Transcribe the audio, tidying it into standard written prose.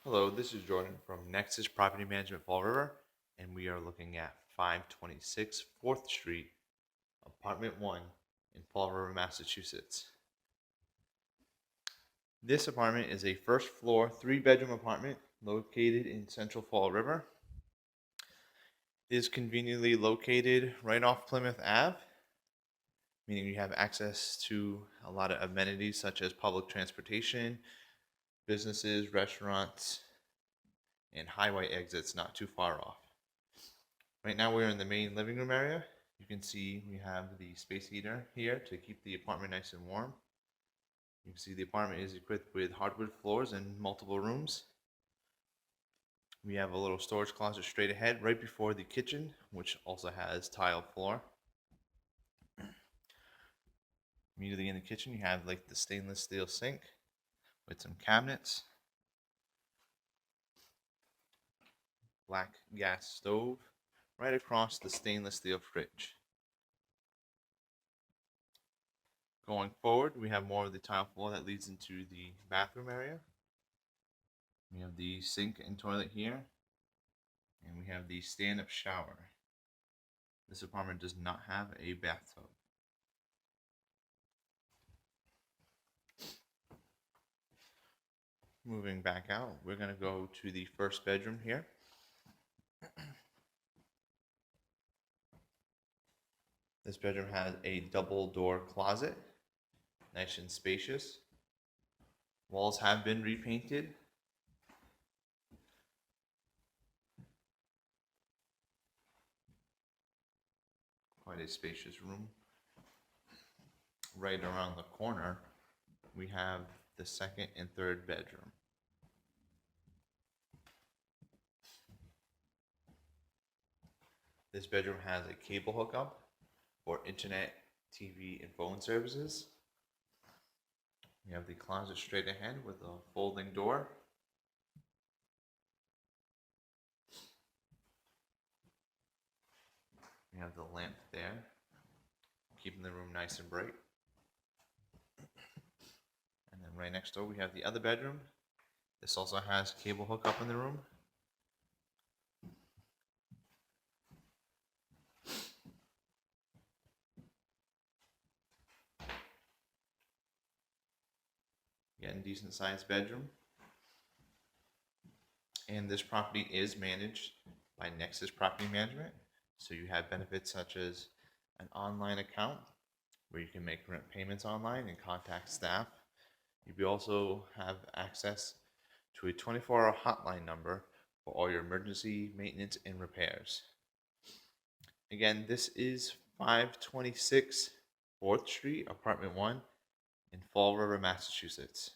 Hello, this is Jordan from Nexus Property Management Fall River, and we are looking at 526 4th Street, Apartment 1 in Fall River, Massachusetts. This apartment is a first floor, 3-bedroom apartment located in Central Fall River. It is conveniently located right off Plymouth Ave, meaning you have access to a lot of amenities such as public transportation, businesses, restaurants, and highway exits not too far off. Right now we're in the main living room area. You can see we have the space heater here to keep the apartment nice and warm. You can see the apartment is equipped with hardwood floors and multiple rooms. We have a little storage closet straight ahead right before the kitchen, which also has tile floor. Immediately in the kitchen you have like the stainless steel sink with some cabinets, black gas stove right across the stainless steel fridge. Going forward, we have more of the tile floor that leads into the bathroom area. We have the sink and toilet here, and we have the stand-up shower. This apartment does not have a bathtub. Moving back out, we're going to go to the first bedroom here. This bedroom has a double door closet, nice and spacious. Walls have been repainted. Quite a spacious room. Right around the corner, we have the second and third bedroom. This bedroom has a cable hookup for internet, TV, and phone services. We have the closet straight ahead with a folding door. We have the lamp there, keeping the room nice and bright. And then right next door we have the other bedroom. This also has cable hookup in the room. Again, decent sized bedroom. And this property is managed by Nexus Property Management. So you have benefits such as an online account where you can make rent payments online and contact staff. You also have access to a 24-hour hotline number for all your emergency maintenance and repairs. Again, this is 526 4th Street, Apartment 1 in Fall River, Massachusetts.